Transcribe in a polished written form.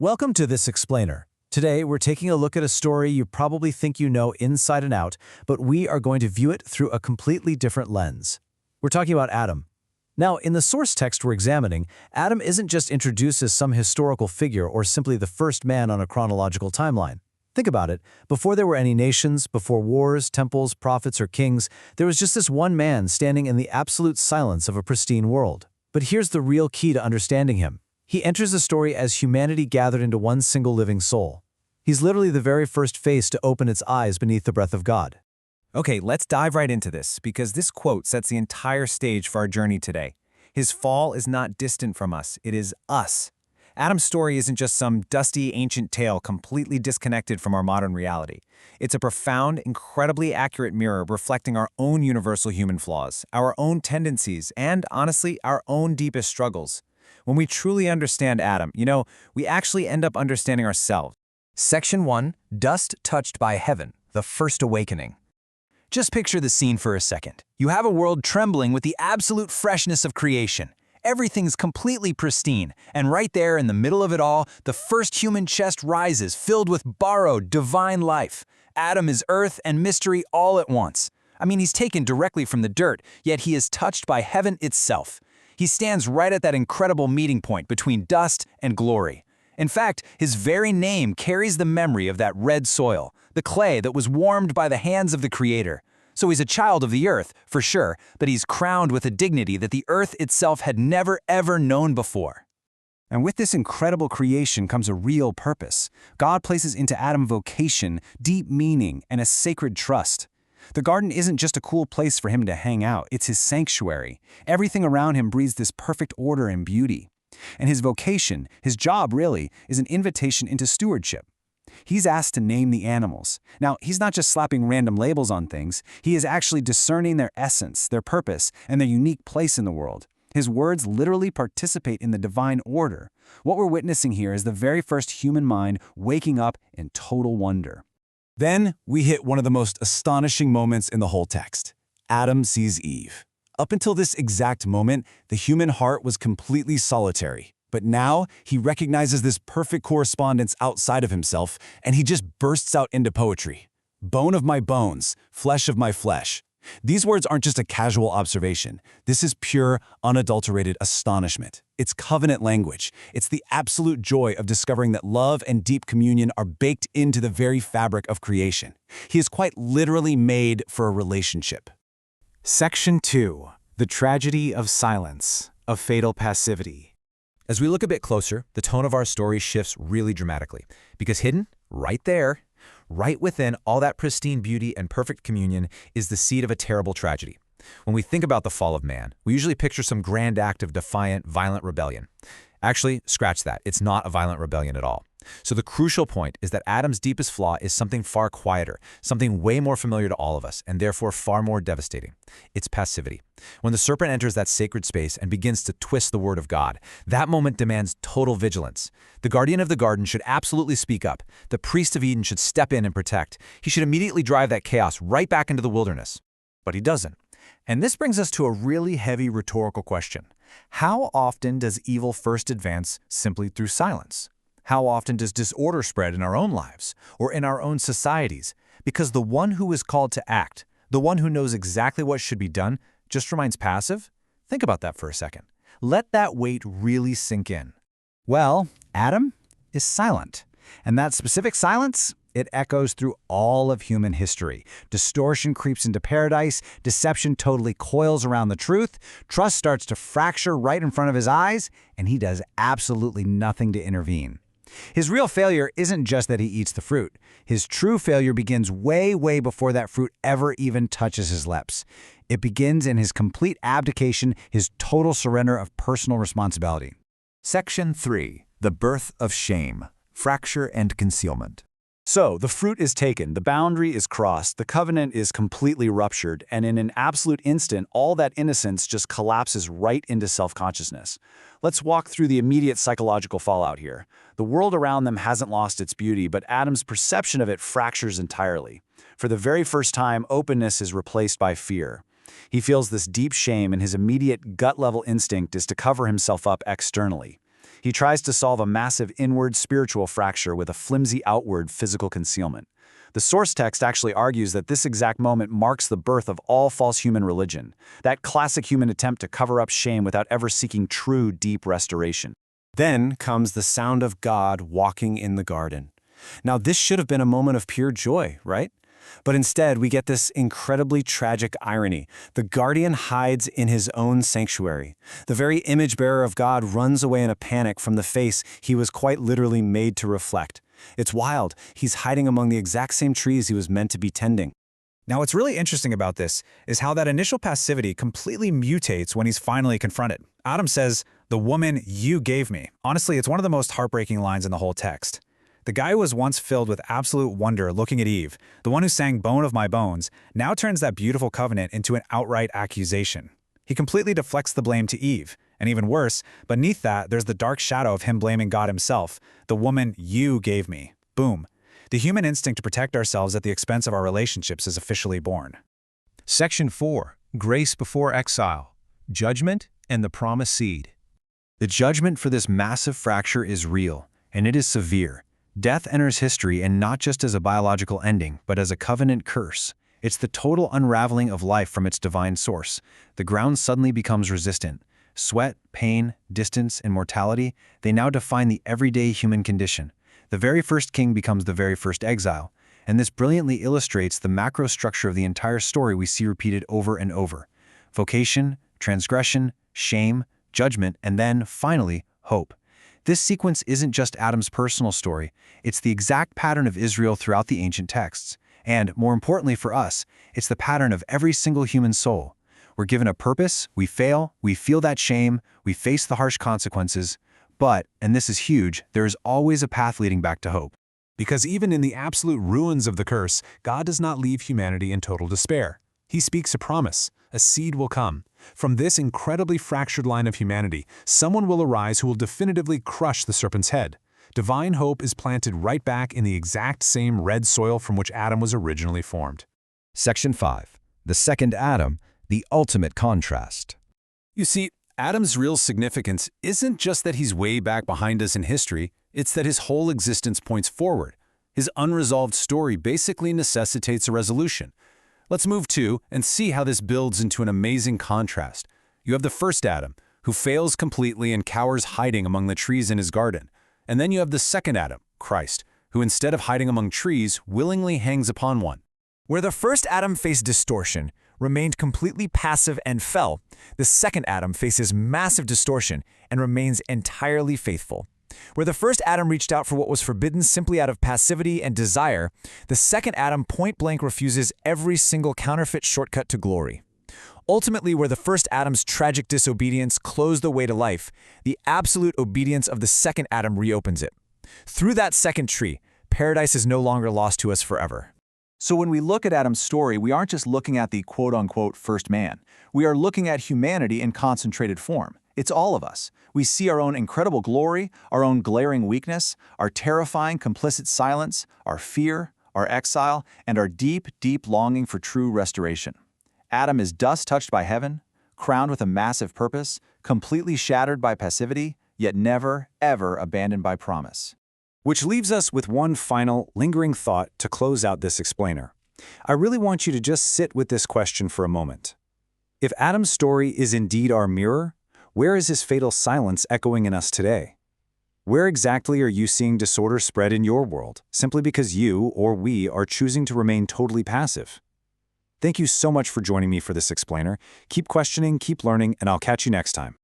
Welcome to This Explainer. Today, we're taking a look at a story you probably think you know inside and out, but we are going to view it through a completely different lens. We're talking about Adam. Now, in the source text we're examining, Adam isn't just introduced as some historical figure or simply the first man on a chronological timeline. Think about it. Before there were any nations, before wars, temples, prophets, or kings, there was just this one man standing in the absolute silence of a pristine world. But here's the real key to understanding him. He enters the story as humanity gathered into one single living soul. He's literally the very first face to open its eyes beneath the breath of God. Okay, let's dive right into this, because this quote sets the entire stage for our journey today. His fall is not distant from us, it is us. Adam's story isn't just some dusty, ancient tale completely disconnected from our modern reality. It's a profound, incredibly accurate mirror reflecting our own universal human flaws, our own tendencies, and, honestly, our own deepest struggles. When we truly understand Adam, we actually end up understanding ourselves. Section 1, Dust Touched by Heaven, the First Awakening. Just picture the scene for a second. You have a world trembling with the absolute freshness of creation. Everything's completely pristine, and right there in the middle of it all, the first human chest rises, filled with borrowed, divine life. Adam is earth and mystery all at once. He's taken directly from the dirt, yet he is touched by heaven itself. He stands right at that incredible meeting point between dust and glory. In fact, his very name carries the memory of that red soil, the clay that was warmed by the hands of the Creator. So he's a child of the earth, for sure, but he's crowned with a dignity that the earth itself had never, ever known before. And with this incredible creation comes a real purpose. God places into Adam vocation, deep meaning, and a sacred trust. The garden isn't just a cool place for him to hang out, it's his sanctuary. Everything around him breathes this perfect order and beauty. And his vocation, his job really, is an invitation into stewardship. He's asked to name the animals. Now, he's not just slapping random labels on things, he is actually discerning their essence, their purpose, and their unique place in the world. His words literally participate in the divine order. What we're witnessing here is the very first human mind waking up in total wonder. Then we hit one of the most astonishing moments in the whole text. Adam sees Eve. Up until this exact moment, the human heart was completely solitary. But now, he recognizes this perfect correspondence outside of himself, and he just bursts out into poetry. Bone of my bones, flesh of my flesh. These words aren't just a casual observation. This is pure, unadulterated astonishment. It's covenant language. It's the absolute joy of discovering that love and deep communion are baked into the very fabric of creation. He is quite literally made for a relationship. Section 2, The Tragedy of Silence, of Fatal Passivity. As we look a bit closer, the tone of our story shifts really dramatically, because hidden, right there, right within all that pristine beauty and perfect communion is the seed of a terrible tragedy. When we think about the fall of man, we usually picture some grand act of defiant, violent rebellion. Actually, scratch that. It's not a violent rebellion at all. So the crucial point is that Adam's deepest flaw is something far quieter, something way more familiar to all of us, and therefore far more devastating. It's passivity. When the serpent enters that sacred space and begins to twist the word of God, that moment demands total vigilance. The guardian of the garden should absolutely speak up. The priest of Eden should step in and protect. He should immediately drive that chaos right back into the wilderness. But he doesn't. And this brings us to a really heavy rhetorical question. How often does evil first advance simply through silence? How often does disorder spread in our own lives or in our own societies? Because the one who is called to act, the one who knows exactly what should be done, just remains passive? Think about that for a second. Let that weight really sink in. Well, Adam is silent. And that specific silence, it echoes through all of human history. Distortion creeps into paradise, deception totally coils around the truth, trust starts to fracture right in front of his eyes, and he does absolutely nothing to intervene. His real failure isn't just that he eats the fruit. His true failure begins way, way before that fruit ever even touches his lips. It begins in his complete abdication, his total surrender of personal responsibility. Section 3, The Birth of Shame, Fracture and Concealment. So, the fruit is taken, the boundary is crossed, the covenant is completely ruptured, and in an absolute instant, all that innocence just collapses right into self-consciousness. Let's walk through the immediate psychological fallout here. The world around them hasn't lost its beauty, but Adam's perception of it fractures entirely. For the very first time, openness is replaced by fear. He feels this deep shame, and his immediate gut-level instinct is to cover himself up externally. He tries to solve a massive inward spiritual fracture with a flimsy outward physical concealment. The source text actually argues that this exact moment marks the birth of all false human religion, that classic human attempt to cover up shame without ever seeking true, deep restoration. Then comes the sound of God walking in the garden. Now, this should have been a moment of pure joy, right? But instead, we get this incredibly tragic irony. The guardian hides in his own sanctuary. The very image bearer of God runs away in a panic from the face he was quite literally made to reflect. It's wild. He's hiding among the exact same trees he was meant to be tending. Now, what's really interesting about this is how that initial passivity completely mutates when he's finally confronted. Adam says, "The woman you gave me." Honestly, it's one of the most heartbreaking lines in the whole text. The guy who was once filled with absolute wonder looking at Eve, the one who sang "Bone of my bones," now turns that beautiful covenant into an outright accusation. He completely deflects the blame to Eve. And even worse, beneath that, there's the dark shadow of him blaming God himself. "The woman you gave me." Boom. The human instinct to protect ourselves at the expense of our relationships is officially born. Section 4. Grace before exile. Judgment and the promised seed. The judgment for this massive fracture is real, and it is severe. Death enters history, and not just as a biological ending, but as a covenant curse. It's the total unraveling of life from its divine source. The ground suddenly becomes resistant. Sweat, pain, distance, and mortality, they now define the everyday human condition. The very first king becomes the very first exile, and this brilliantly illustrates the macro structure of the entire story we see repeated over and over. Vocation, transgression, shame, judgment, and then, finally, hope. This sequence isn't just Adam's personal story, it's the exact pattern of Israel throughout the ancient texts. And, more importantly for us, it's the pattern of every single human soul. We're given a purpose, we fail, we feel that shame, we face the harsh consequences, but, and this is huge, there is always a path leading back to hope. Because even in the absolute ruins of the curse, God does not leave humanity in total despair. He speaks a promise. A seed will come. From this incredibly fractured line of humanity, someone will arise who will definitively crush the serpent's head. Divine hope is planted right back in the exact same red soil from which Adam was originally formed. Section 5. The second Adam, the ultimate contrast. You see, Adam's real significance isn't just that he's way back behind us in history, it's that his whole existence points forward. His unresolved story basically necessitates a resolution. Let's move to and see how this builds into an amazing contrast. You have the first Adam, who fails completely and cowers hiding among the trees in his garden. And then you have the second Adam, Christ, who instead of hiding among trees, willingly hangs upon one. Where the first Adam faced distortion, remained completely passive and fell, the second Adam faces massive distortion and remains entirely faithful. Where the first Adam reached out for what was forbidden simply out of passivity and desire, the second Adam point-blank refuses every single counterfeit shortcut to glory. Ultimately, where the first Adam's tragic disobedience closed the way to life, the absolute obedience of the second Adam reopens it. Through that second tree, paradise is no longer lost to us forever. So when we look at Adam's story, we aren't just looking at the quote-unquote first man. We are looking at humanity in concentrated form. It's all of us. We see our own incredible glory, our own glaring weakness, our terrifying complicit silence, our fear, our exile, and our deep, deep longing for true restoration. Adam is dust touched by heaven, crowned with a massive purpose, completely shattered by passivity, yet never, ever abandoned by promise. Which leaves us with one final, lingering thought to close out this explainer. I really want you to just sit with this question for a moment. If Adam's story is indeed our mirror, where is his fatal silence echoing in us today? Where exactly are you seeing disorder spread in your world, simply because you or we are choosing to remain totally passive? Thank you so much for joining me for this explainer. Keep questioning, keep learning, and I'll catch you next time.